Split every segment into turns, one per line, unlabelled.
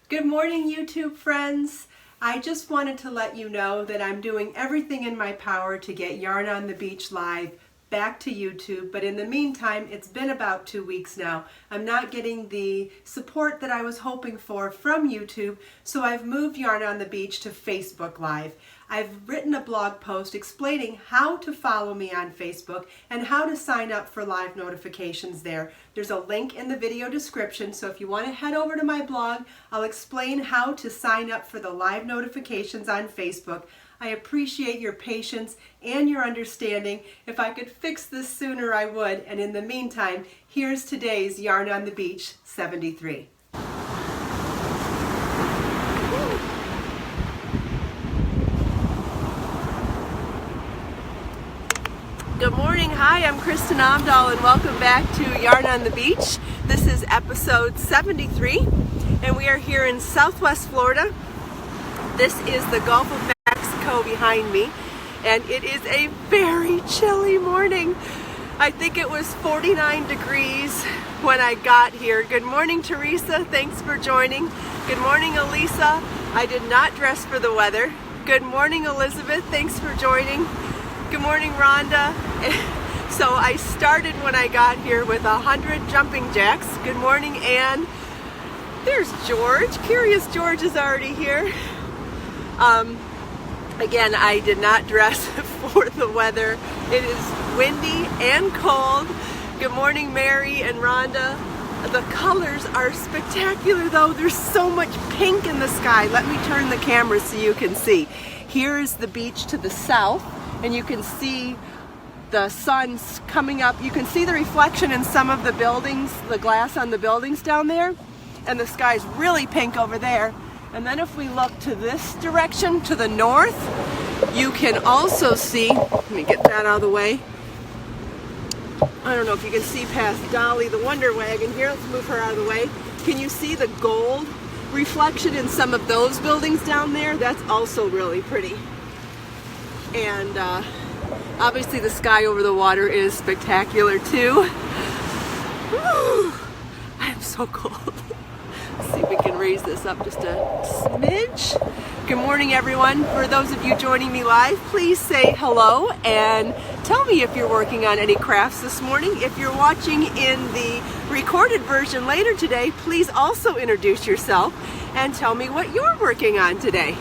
Good morning, YouTube friends. I just wanted to let you know that I'm doing everything in my power to get Yarn on the Beach live back to YouTube, but in the meantime, it's been about 2 weeks now. I'm not getting the support that I was hoping for from YouTube, so I've moved Yarn on the Beach to Facebook Live. I've written a blog post explaining how to follow me on Facebook and how to sign up for live notifications there. There's a link in the video description, so if you want to head over to my blog, I'll explain how to sign up for the live notifications on Facebook. I appreciate your patience and your understanding. If I could fix this sooner, I would. And in the meantime, here's today's Yarn on the Beach 73. Good morning. Hi, I'm Kristin Omdahl and welcome back to Yarn on the Beach. This is episode 73 and we are here in Southwest Florida. This is the Gulf of Mexico behind me and it is a very chilly morning. I think it was 49 degrees when I got here. Good morning, Teresa. Thanks for joining. Good morning, Elisa. I did not dress for the weather. Good morning, Elizabeth. Thanks for joining. Good morning, Rhonda. So I started when I got here with 100 jumping jacks. Good morning, Anne. There's George. Curious George is already here. Again, I did not dress for the weather. It is windy and cold. Good morning, Mary and Rhonda. The colors are spectacular though. There's so much pink in the sky. Let me turn the camera so you can see. Here is the beach to the south and you can see the sun's coming up. You can see the reflection in some of the buildings, the glass on the buildings down there, and the sky's really pink over there. And then if we look to this direction, to the north, you can also see, let me get that out of the way. I don't know if you can see past Dolly, the Wonder Wagon here. Let's move her out of the way. Can you see the gold reflection in some of those buildings down there? That's also really pretty. And obviously the sky over the water is spectacular too. Woo! I am so cold. Let's see if we can raise this up just a smidge. Good morning, everyone. For those of you joining me live, please say hello and tell me if you're working on any crafts this morning. If you're watching in the recorded version later today, please also introduce yourself and tell me what you're working on today.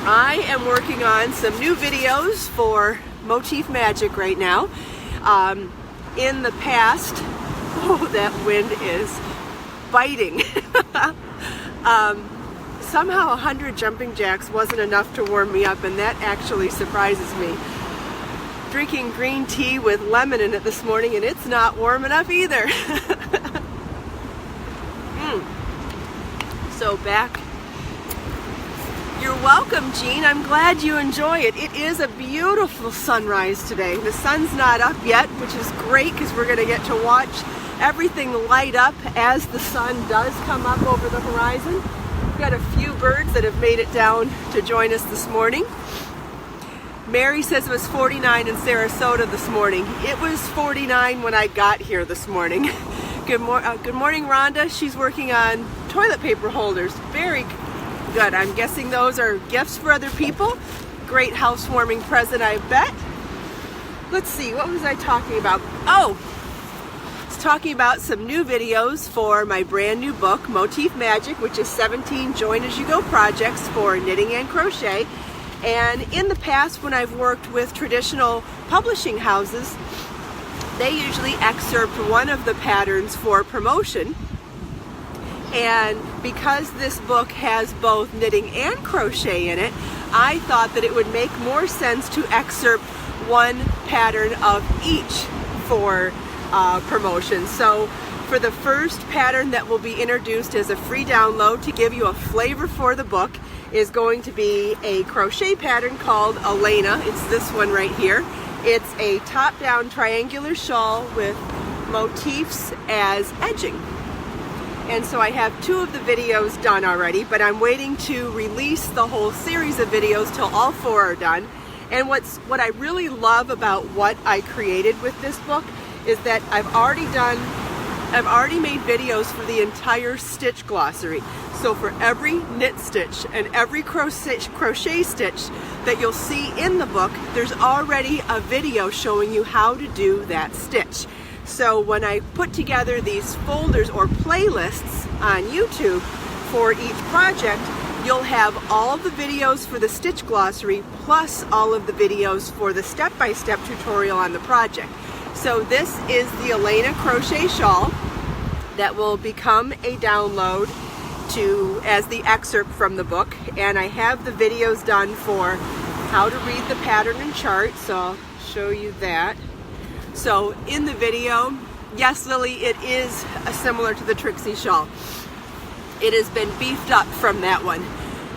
I am working on some new videos for Motif Magic right now. In the past, oh, that wind is biting. Somehow 100 jumping jacks wasn't enough to warm me up, and that actually surprises me. Drinking green tea with lemon in it this morning, and it's not warm enough either. So back. You're welcome, Jean. I'm glad you enjoy it. It is a beautiful sunrise today. The sun's not up yet, which is great because we're going to get to watch everything light up as the sun does come up over the horizon. We've got a few birds that have made it down to join us this morning. Mary says it was 49 in Sarasota this morning. It was 49 when I got here this morning. Good morning, Rhonda. She's working on toilet paper holders. Very good. I'm guessing those are gifts for other people. Great housewarming present, I bet. Let's see, what was I talking about? Oh, I was talking about some new videos for my brand new book, Motif Magic, which is 17 join-as-you-go projects for knitting and crochet. And in the past, when I've worked with traditional publishing houses, they usually excerpt one of the patterns for promotion. And because this book has both knitting and crochet in it, I thought that it would make more sense to excerpt one pattern of each for promotion. So for the first pattern that will be introduced as a free download to give you a flavor for the book is going to be a crochet pattern called Elena. It's this one right here. It's a top-down triangular shawl with motifs as edging. And so I have 2 of the videos done already, but I'm waiting to release the whole series of videos till all 4 are done. And what I really love about what I created with this book is that I've already done I've already made videos for the entire stitch glossary. So for every knit stitch and every crochet stitch that you'll see in the book, there's already a video showing you how to do that stitch. So when I put together these folders or playlists on YouTube for each project, you'll have all of the videos for the stitch glossary plus all of the videos for the step-by-step tutorial on the project. So this is the Elena crochet shawl that will become a download as the excerpt from the book, and I have the videos done for how to read the pattern and chart, so I'll show you that. So in the video, yes, Lily, it is similar to the Trixie shawl. It has been beefed up from that one.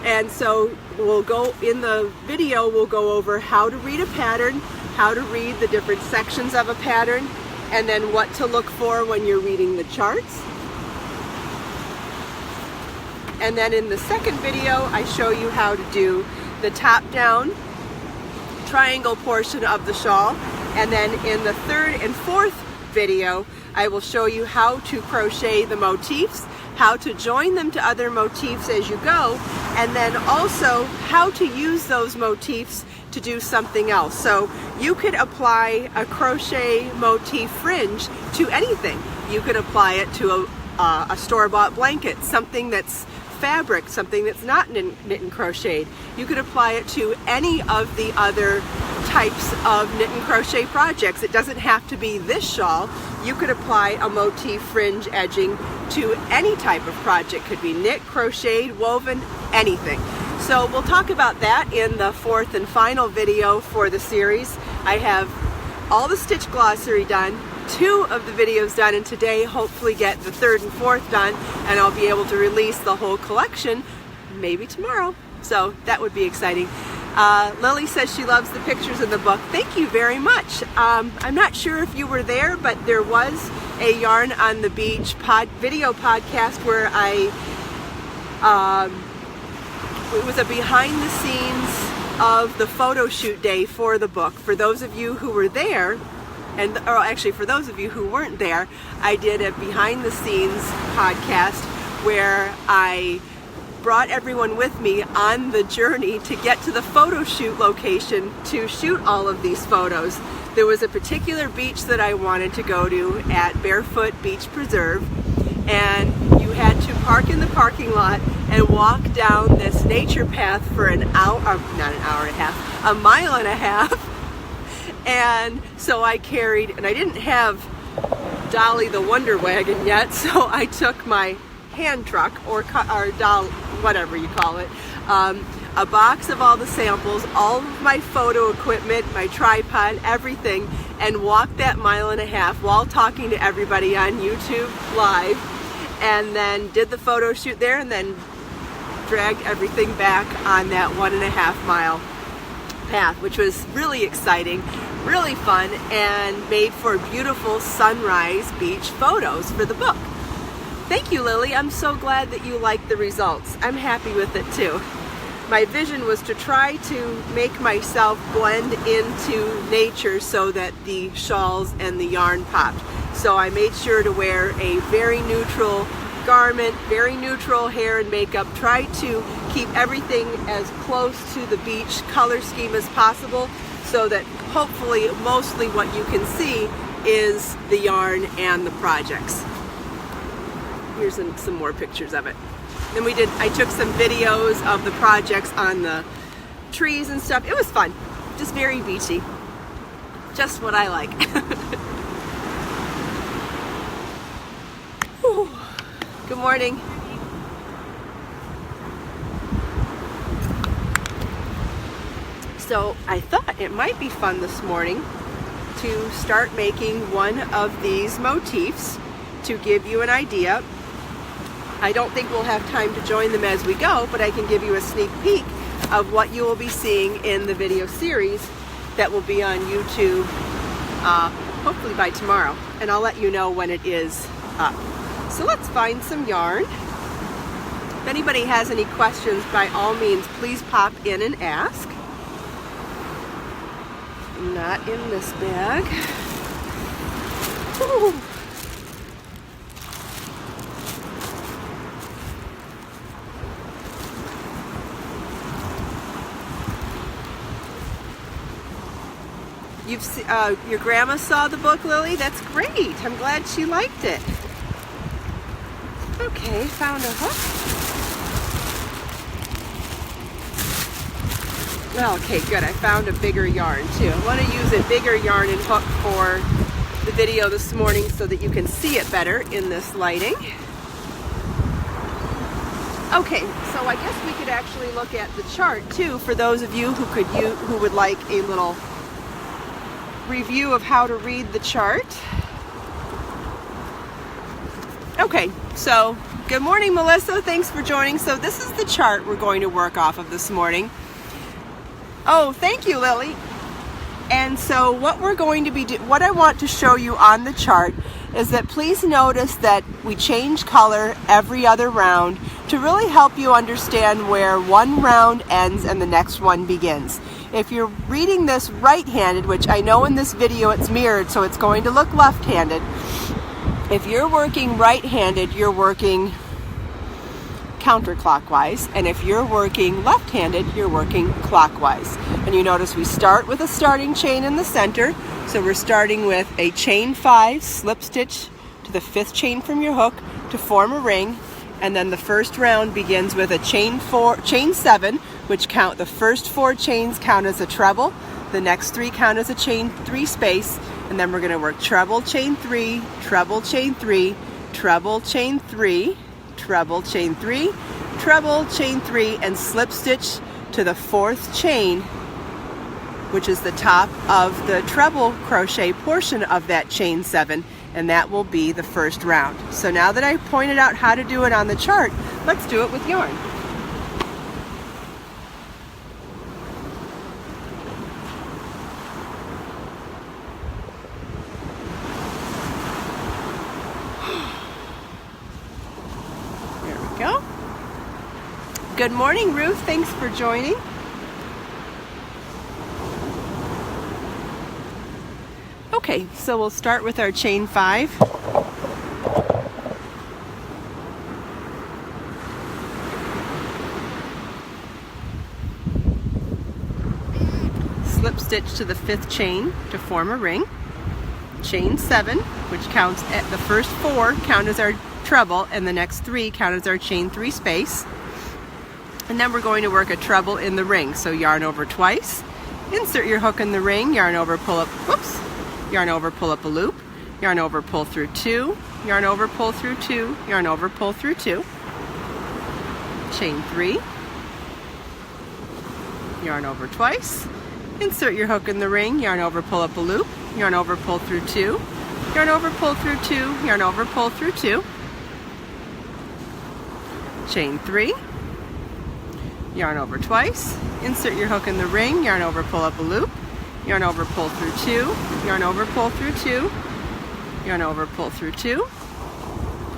And so in the video, we'll go over how to read a pattern, how to read the different sections of a pattern, and then what to look for when you're reading the charts. And then in the second video, I show you how to do the top-down triangle portion of the shawl. And then in the third and fourth video, I will show you how to crochet the motifs, how to join them to other motifs as you go, and then also how to use those motifs to do something else. So you could apply a crochet motif fringe to anything. You could apply it to a store-bought blanket, something that's fabric, something that's not knit and crocheted. You could apply it to any of the other types of knit and crochet projects. It doesn't have to be this shawl. You could apply a motif fringe edging to any type of project. Could be knit, crocheted, woven, anything. So we'll talk about that in the fourth and final video for the series. I have all the stitch glossary done, 2 of the videos done, and today hopefully get the third and fourth done, and I'll be able to release the whole collection maybe tomorrow. So that would be exciting. Lily says she loves the pictures in the book. Thank you very much. I'm not sure if you were there, but there was a Yarn on the Beach video podcast where it was a behind the scenes of the photo shoot day for the book. For those of you who were there, or actually for those of you who weren't there, I did a behind the scenes podcast where I brought everyone with me on the journey to get to the photo shoot location to shoot all of these photos. There was a particular beach that I wanted to go to at Barefoot Beach Preserve, and you had to park in the parking lot and walk down this nature path for an hour, not an hour and a half, a mile and a half. And so I carried, and I didn't have Dolly the Wonder Wagon yet, so I took my hand truck or doll, whatever you call it, a box of all the samples, all of my photo equipment, my tripod, everything, and walked that mile and a half while talking to everybody on YouTube live, and then did the photo shoot there, and then dragged everything back on that 1.5 mile path, which was really exciting, really fun, and made for beautiful sunrise beach photos for the book. Thank you, Lily. I'm so glad that you like the results. I'm happy with it too. My vision was to try to make myself blend into nature so that the shawls and the yarn popped. So I made sure to wear a very neutral garment, very neutral hair and makeup, try to keep everything as close to the beach color scheme as possible so that hopefully mostly what you can see is the yarn and the projects. Here's some more pictures of it. Then I took some videos of the projects on the trees and stuff. It was fun, just very beachy. Just what I like. Whew. Good morning. So I thought it might be fun this morning to start making one of these motifs to give you an idea. I don't think we'll have time to join them as we go, but I can give you a sneak peek of what you will be seeing in the video series that will be on YouTube hopefully by tomorrow, and I'll let you know when it is up. So let's find some yarn. If anybody has any questions, by all means, please pop in and ask. Not in this bag. Ooh. Your grandma saw the book, Lily? That's great. I'm glad she liked it. Okay, found a hook. Okay, good. I found a bigger yarn too. I want to use a bigger yarn and hook for the video this morning so that you can see it better in this lighting. Okay, so I guess we could actually look at the chart too for those of you who would like a little review of how to read the chart. Okay, so good morning, Melissa. Thanks for joining. So this is the chart we're going to work off of this morning. Oh, thank you, Lily. And so what we're going to be what I want to show you on the chart is that please notice that we change color every other round to really help you understand where one round ends and the next one begins. If you're reading this right-handed, which I know in this video it's mirrored, so it's going to look left-handed. If you're working right-handed, you're working counterclockwise, and if you're working left-handed, you're working clockwise. And you notice we start with a starting chain in the center, so we're starting with a chain 5 slip stitch to the 5th chain from your hook to form a ring, and then the first round begins with a chain 7, which count the first 4 chains count as a treble, the next 3 count as a chain 3 space, and then we're going to work treble chain 3, treble chain 3, treble chain 3, treble chain 3, treble chain 3, and slip stitch to the 4th chain, which is the top of the treble crochet portion of that chain 7, and that will be the first round. So now that I pointed out how to do it on the chart, let's do it with yarn. Go. Good morning, Ruth. Thanks for joining. Okay, so we'll start with our chain 5. Slip stitch to the 5th chain to form a ring. Chain 7, which counts at the first 4 count as our treble, and the next 3 count as our chain 3 space. And then we're going to work a treble in the ring. So yarn over twice, insert your hook in the ring, yarn over, pull up, yarn over, pull up a loop, yarn over, pull through 2, yarn over, pull through 2, yarn over, pull through 2, chain 3, yarn over twice, insert your hook in the ring, yarn over, pull up a loop, yarn over, pull through 2, yarn over, pull through 2, yarn over, pull through 2, chain 3, yarn over twice, insert your hook in the ring, yarn over, pull up a loop, yarn over, pull through 2, yarn over, pull through 2, yarn over, pull through 2,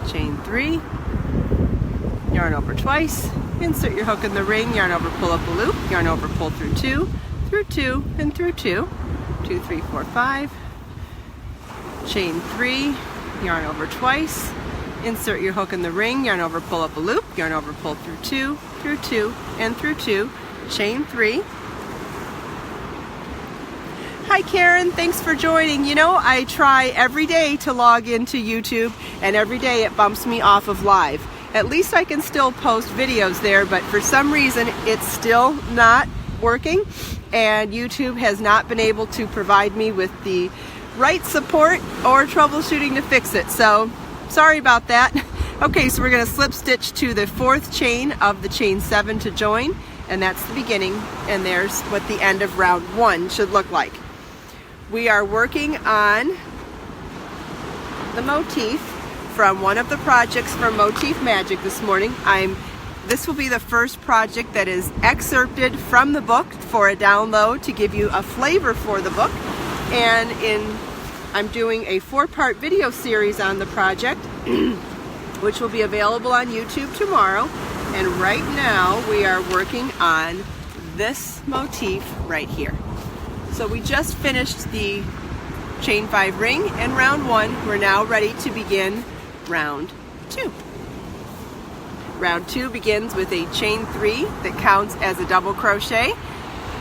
chain 3, yarn over twice, insert your hook in the ring, yarn over, pull up a loop, yarn over, pull through 2, and through 2, 2, 3, 4, 5, chain 3, yarn over twice, insert your hook in the ring, yarn over, pull up a loop, yarn over, pull through 2, and through 2, chain 3. Hi Karen, thanks for joining. You know, I try every day to log into YouTube, and every day it bumps me off of live. At least I can still post videos there, but for some reason it's still not working, and YouTube has not been able to provide me with the right support or troubleshooting to fix it. So sorry about that. Okay, so we're going to slip stitch to the 4th chain of the chain 7 to join, and that's the beginning, and there's what the end of round 1 should look like. We are working on the motif from one of the projects from Motif Magic this morning. This will be the first project that is excerpted from the book for a download to give you a flavor for the book, and I'm doing a 4-part video series on the project which will be available on YouTube tomorrow. And right now we are working on this motif right here. So we just finished the chain 5 ring and round 1. We're now ready to begin round 2. Round 2 begins with a chain 3 that counts as a double crochet,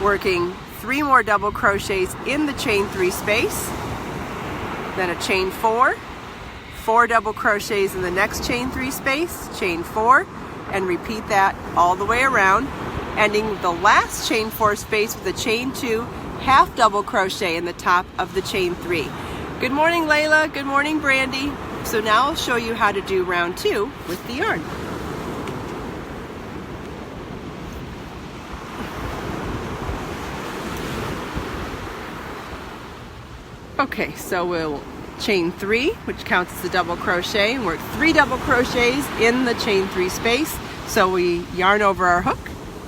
working 3 more double crochets in the chain 3 space, then a chain 4, 4 double crochets in the next chain 3 space, chain 4, and repeat that all the way around, ending the last chain 4 space with a chain 2 half double crochet in the top of the chain 3. Good morning, Layla. Good morning, Brandy. So now I'll show you how to do round 2 with the yarn. Okay, so we'll chain 3, which counts as the double crochet, and work 3 double crochets in the chain 3 space. So we yarn over our hook,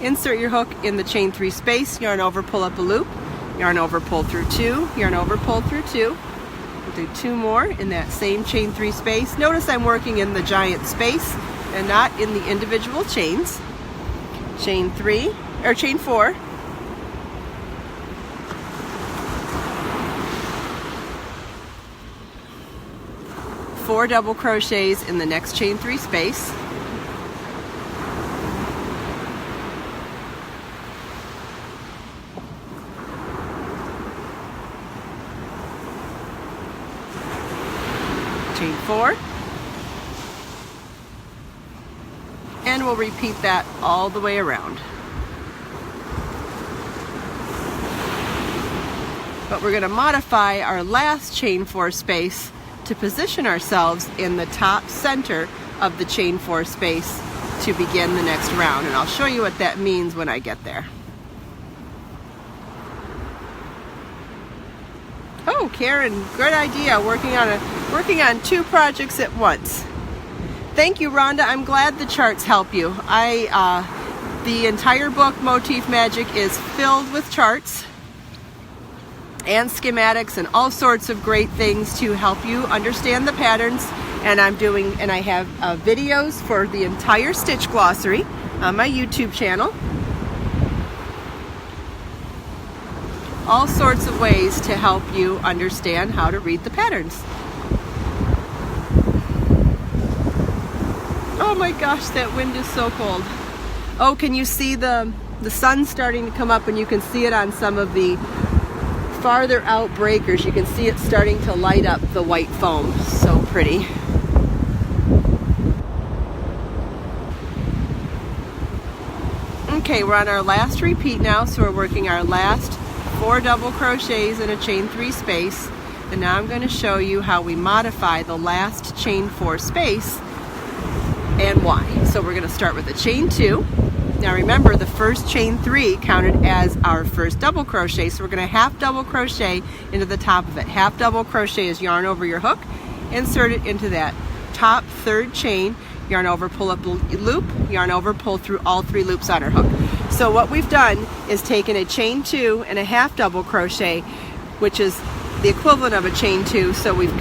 insert your hook in the chain 3 space, yarn over, pull up a loop, yarn over, pull through 2, yarn over, pull through 2. We'll do 2 more in that same chain 3 space. Notice I'm working in the giant space and not in the individual chains. Chain 3, or chain 4. Four double crochets in the next chain 3 space. Chain 4. And we'll repeat that all the way around. But we're going to modify our last chain 4 space to position ourselves in the top center of the chain 4 space to begin the next round, and I'll show you what that means when I get there. Oh, Karen, good idea, working on 2 projects at once. Thank you, Rhonda. I'm glad the charts help you. The entire book, Motif Magic, is filled with charts and schematics and all sorts of great things to help you understand the patterns. And I have videos for the entire stitch glossary on my YouTube channel. All sorts of ways to help you understand how to read the patterns. Oh my gosh, that wind is so cold. Oh, can you see the sun starting to come up, and you can see it on some of the farther out breakers. You can see it starting to light up the white foam. So pretty. Okay, we're on our last repeat now, so we're working our last 4 double crochets in a chain 3 space, and now I'm going to show you how we modify the last chain 4 space and why. So we're going to start with a chain 2. Now remember, the first chain 3 counted as our first double crochet, so we're going to half double crochet into the top of it. Half double crochet is yarn over your hook, insert it into that top 3rd chain, yarn over, pull up a loop, yarn over, pull through all 3 loops on our hook. So what we've done is taken a chain 2 and a half double crochet, which is the equivalent of a chain 2. So we've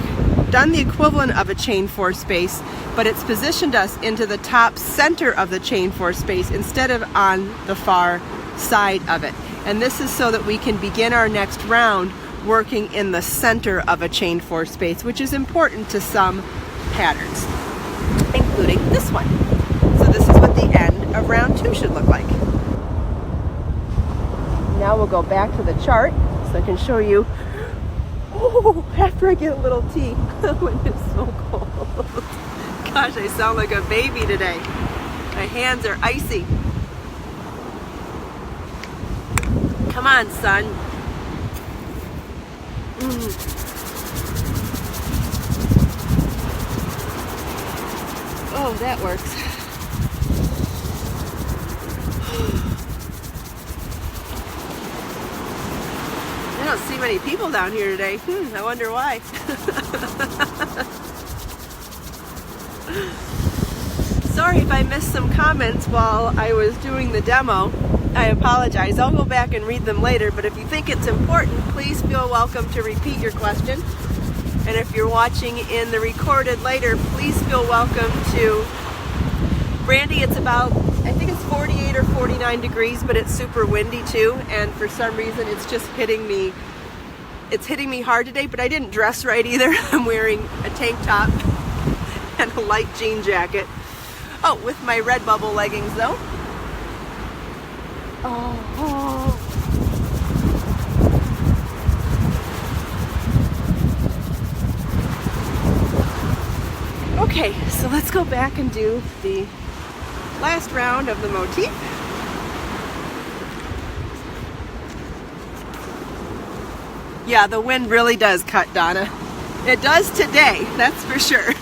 done the equivalent of a chain 4 space, but it's positioned us into the top center of the chain 4 space instead of on the far side of it. And this is so that we can begin our next round working in the center of a chain 4 space, which is important to some patterns, including this one. So this is what the end of round 2 should look like. Now we'll go back to the chart so I can show you. Oh, after I get a little tea. The wind is so cold. Gosh, I sound like a baby today. My hands are icy. Come on, son. Oh, that works. I don't see many people down here today. I wonder why. Sorry if I missed some comments while I was doing the demo. I apologize. I'll go back and read them later, but if you think it's important, please feel welcome to repeat your question. And if you're watching in the recorded later, please feel welcome to... Brandy, it's about, I think it's 48 or 49 degrees, but it's super windy too, and for some reason it's just hitting me. It's hitting me hard today, but I didn't dress right either. I'm wearing a tank top and a light jean jacket. Oh, with my Redbubble leggings though. Oh. Okay, so let's go back and do the last round of the motif. Yeah, the wind really does cut, Donna. It does today, that's for sure.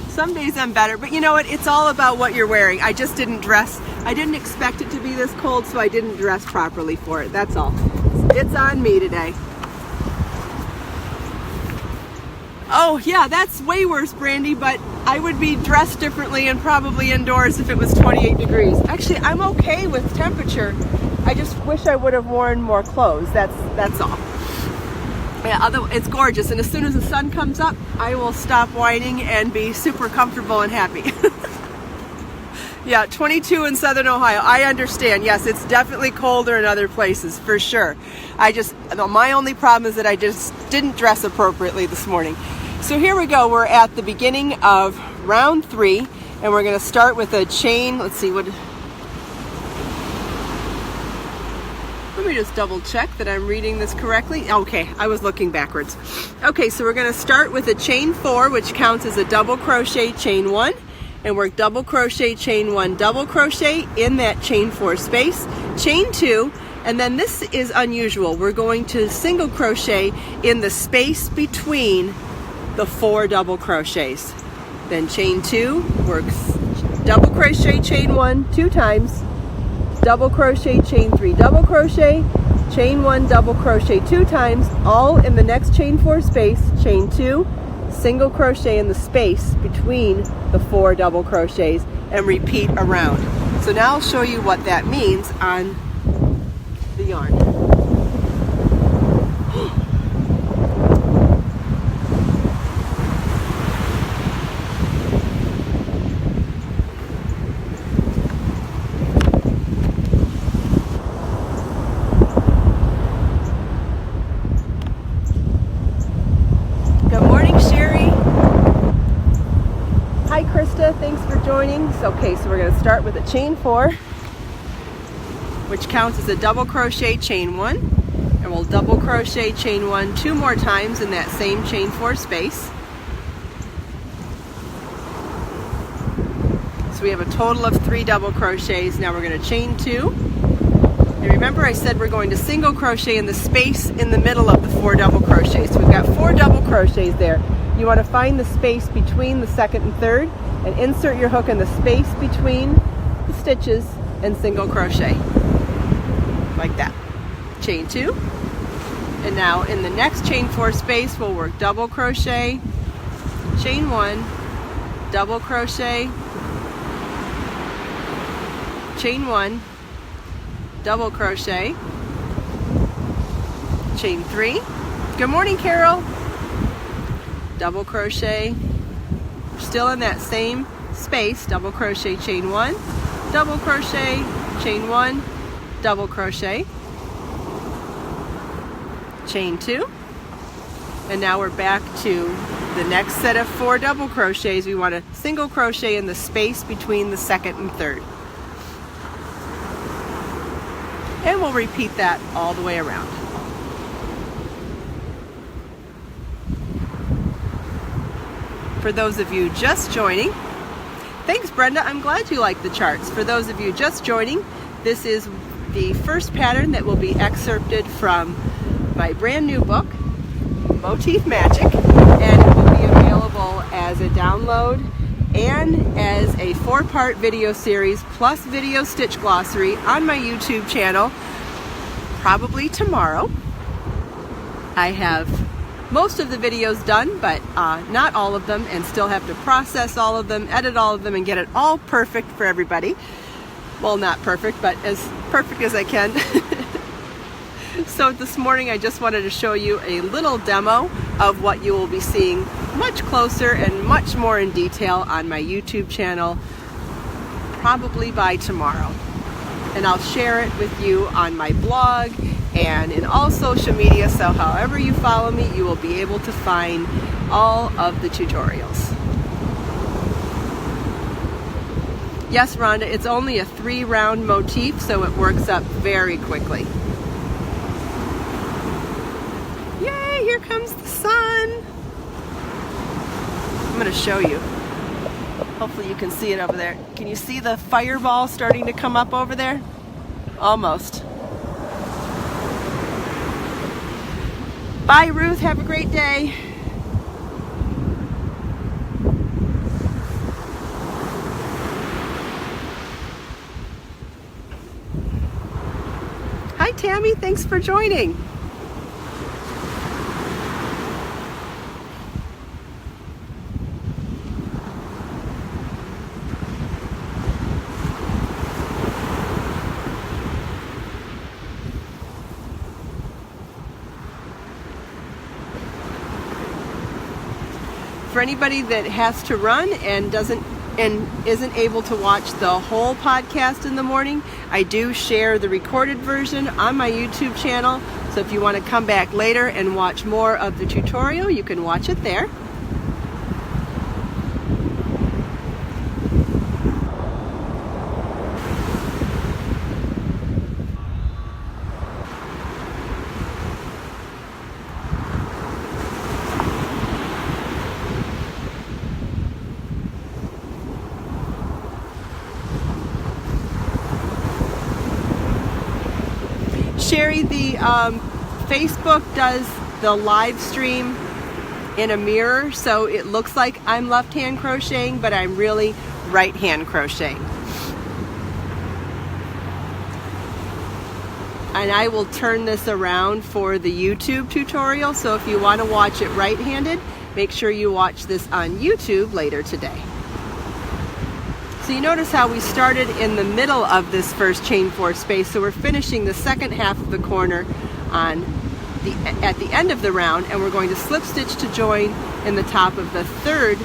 Some days I'm better, but you know what? It's all about what you're wearing. I just didn't dress. I didn't expect it to be this cold, so I didn't dress properly for it. That's all. It's on me today. Oh yeah, that's way worse, Brandy, but I would be dressed differently and probably indoors if it was 28 degrees. Actually, I'm okay with temperature. I just wish I would have worn more clothes. That's all. Yeah, it's gorgeous, and as soon as the sun comes up, I will stop whining and be super comfortable and happy. Yeah, 22 in Southern Ohio. I understand. Yes, it's definitely colder in other places, for sure. My only problem is that I just didn't dress appropriately this morning. So here we go. We're at the beginning of round 3, and we're going to start with a chain. Let's see what. Let me just double check that I'm reading this correctly. Okay, I was looking backwards. Okay, so we're going to start with a chain 4, which counts as a double crochet, chain 1, and work double crochet, chain 1, double crochet in that chain 4 space, chain 2, and then this is unusual. We're going to single crochet in the space between the 4 double crochets. Then chain 2, works double crochet, chain 1 2 times, double crochet, chain 3, double crochet, chain 1, double crochet 2 times, all in the next chain 4 space, chain 2, single crochet in the space between the 4 double crochets, and repeat around. So now I'll show you what that means on the yarn. Thanks for joining. Okay, so we're going to start with a chain 4, which counts as a double crochet, chain 1, and we'll double crochet, chain 1 2 more times in that same chain 4 space. So we have a total of 3 double crochets. Now we're going to chain 2. And remember I said we're going to single crochet in the space in the middle of the 4 double crochets. So we've got 4 double crochets there. You want to find the space between the second and third and insert your hook in the space between the stitches and single crochet like that. Chain 2, and now in the next chain 4 space we'll work double crochet, chain 1, double crochet, chain 1, double crochet, chain 3. Good morning, Carol. Double crochet, still in that same space, double crochet, chain 1, double crochet, chain 1, double crochet, chain 2, and now we're back to the next set of 4 double crochets. We want to single crochet in the space between the second and third, and we'll repeat that all the way around. For those of you just joining, thanks Brenda, I'm glad you like the charts. For those of you just joining, this is the first pattern that will be excerpted from my brand new book, Motif Magic, and it will be available as a download and as a 4-part video series plus video stitch glossary on my YouTube channel, probably tomorrow. I have most of the videos done, but not all of them, and still have to process all of them, edit all of them, and get it all perfect for everybody. Well, not perfect, but as perfect as I can. So this morning I just wanted to show you a little demo of what you will be seeing much closer and much more in detail on my YouTube channel, probably by tomorrow. And I'll share it with you on my blog and in all social media, so however you follow me, you will be able to find all of the tutorials. Yes, Rhonda, it's only a 3-round motif, so it works up very quickly. Yay, here comes the sun. going to show you. Hopefully you can see it over there. Can you see the fireball starting to come up over there? Almost. Bye, Ruth. Have a great day. Hi, Tammy. Thanks for joining. For anybody that has to run and isn't able to watch the whole podcast in the morning, I do share the recorded version on my YouTube channel. So if you want to come back later and watch more of the tutorial, you can watch it there. Sherry, the Facebook does the live stream in a mirror, so it looks like I'm left-hand crocheting, but I'm really right-hand crocheting. And I will turn this around for the YouTube tutorial, so if you want to watch it right-handed, make sure you watch this on YouTube later today. So you notice how we started in the middle of this first chain 4 space, so we're finishing the second half of the corner at the end of the round, and we're going to slip stitch to join in the top of the third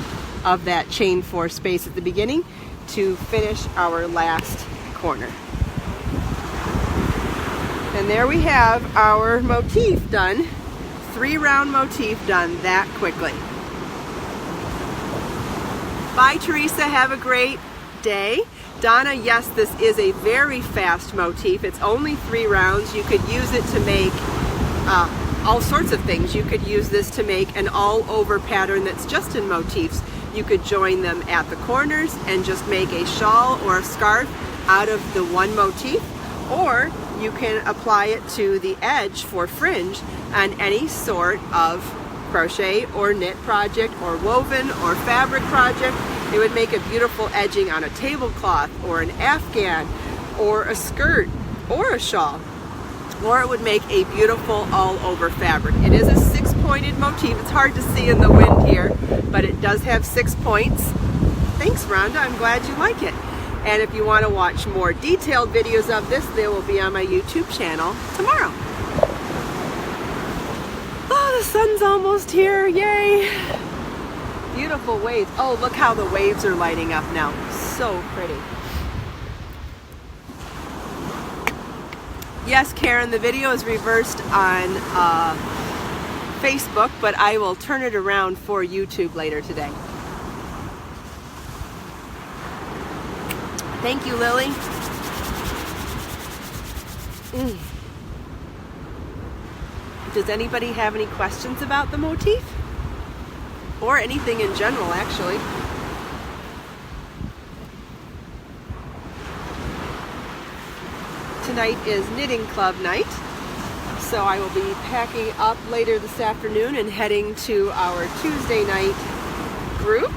of that chain 4 space at the beginning to finish our last corner. And there we have our motif done, 3-round motif done that quickly. Bye, Teresa. Have a great day. Donna, yes, this is a very fast motif. It's only 3 rounds. You could use it to make all sorts of things. You could use this to make an all-over pattern that's just in motifs. You could join them at the corners and just make a shawl or a scarf out of the one motif, or you can apply it to the edge for fringe on any sort of crochet or knit project or woven or fabric project. It would make a beautiful edging on a tablecloth or an afghan or a skirt or a shawl, or it would make a beautiful all-over fabric. It is a 6-pointed motif. It's hard to see in the wind here, but it does have 6 points. Thanks, Rhonda. I'm glad you like it. And if you want to watch more detailed videos of this, they will be on my YouTube channel tomorrow. Oh, the sun's almost here. Yay! Beautiful waves. Oh, look how the waves are lighting up now. So pretty. Yes, Karen, the video is reversed on Facebook, but I will turn it around for YouTube later today. Thank you, Lily. Does anybody have any questions about the motif? Or anything in general, actually. Tonight is knitting club night, so I will be packing up later this afternoon and heading to our Tuesday night group.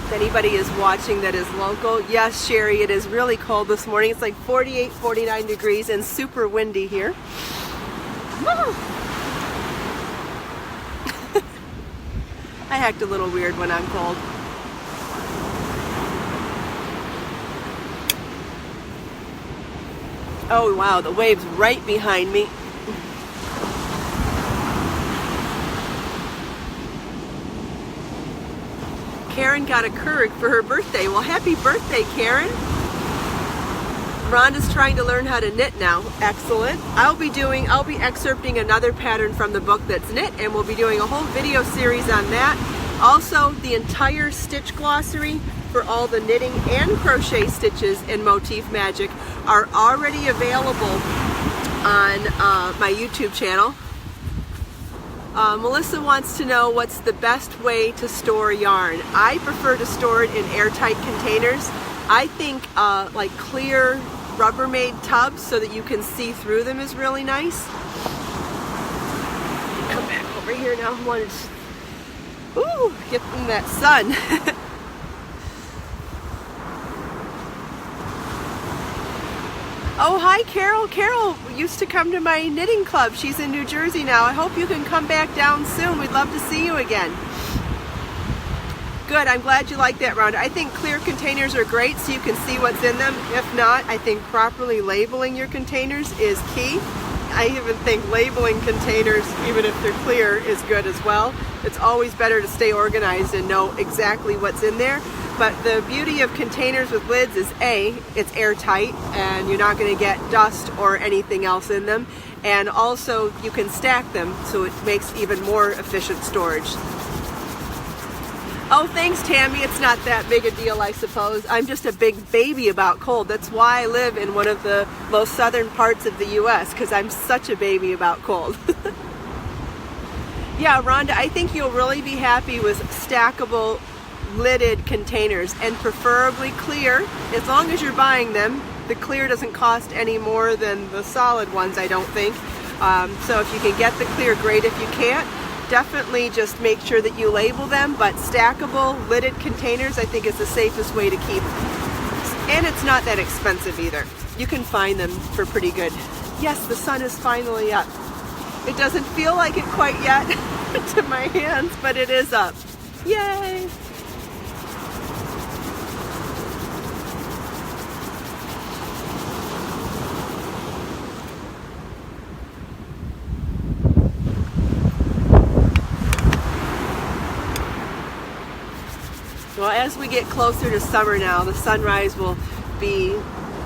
If anybody is watching that is local, yes, Sherry, it is really cold this morning. It's like 48, 49 degrees and super windy here. I act a little weird when I'm cold. Oh wow, the wave's right behind me. Karen got a Keurig for her birthday. Well, happy birthday, Karen. Rhonda's trying to learn how to knit now. Excellent. I'll be excerpting another pattern from the book that's knit, and we'll be doing a whole video series on that. Also, the entire stitch glossary for all the knitting and crochet stitches in Motif Magic are already available on my YouTube channel. Melissa wants to know what's the best way to store yarn. I prefer to store it in airtight containers. I think like clear Rubbermaid tubs so that you can see through them is really nice. Come back over here now. I wanted to, ooh, get in that sun. Oh, hi, Carol. Carol used to come to my knitting club. She's in New Jersey now. I hope you can come back down soon. We'd love to see you again. Good. I'm glad you like that, Rhonda. I think clear containers are great so you can see what's in them. If not, I think properly labeling your containers is key. I even think labeling containers, even if they're clear, is good as well. It's always better to stay organized and know exactly what's in there. But the beauty of containers with lids is A, it's airtight and you're not going to get dust or anything else in them. And also you can stack them so it makes even more efficient storage. Oh, thanks, Tammy. It's not that big a deal, I suppose. I'm just a big baby about cold. That's why I live in one of the most southern parts of the U.S., because I'm such a baby about cold. Yeah, Rhonda, I think you'll really be happy with stackable lidded containers, and preferably clear. As long as you're buying them, the clear doesn't cost any more than the solid ones, I don't think. So if you can get the clear, great. If you can't, definitely just make sure that you label them, but stackable lidded containers I think is the safest way to keep. And it's not that expensive either. You can find them for pretty good. Yes, the sun is finally up. It doesn't feel like it quite yet to my hands, but it is up. Yay! Well, as we get closer to summer now, the sunrise will be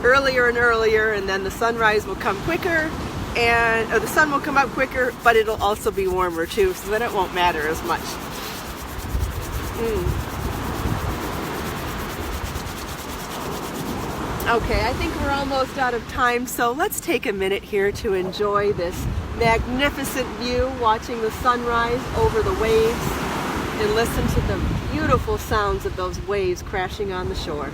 earlier and earlier, and then the sunrise will come quicker, and the sun will come up quicker, but it'll also be warmer too, so then it won't matter as much. Okay, I think we're almost out of time, so let's take a minute here to enjoy this magnificent view, watching the sunrise over the waves, and listen to the beautiful sounds of those waves crashing on the shore.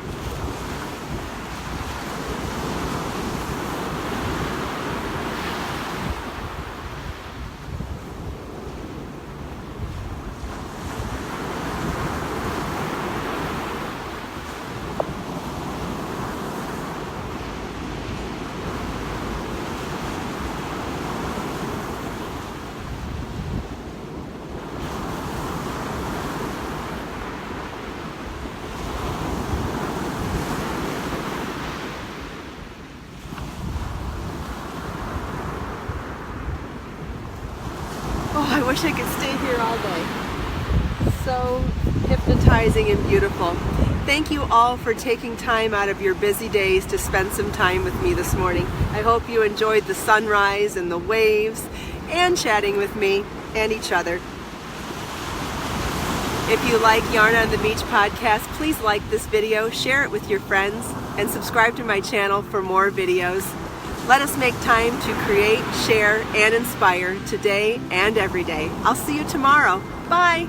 Oh, I wish I could stay here all day. So hypnotizing and beautiful. Thank you all for taking time out of your busy days to spend some time with me this morning. I hope you enjoyed the sunrise and the waves and chatting with me and each other. If you like Yarn on the Beach podcast, please like this video, share it with your friends, and subscribe to my channel for more videos. Let us make time to create, share, and inspire today and every day. I'll see you tomorrow. Bye.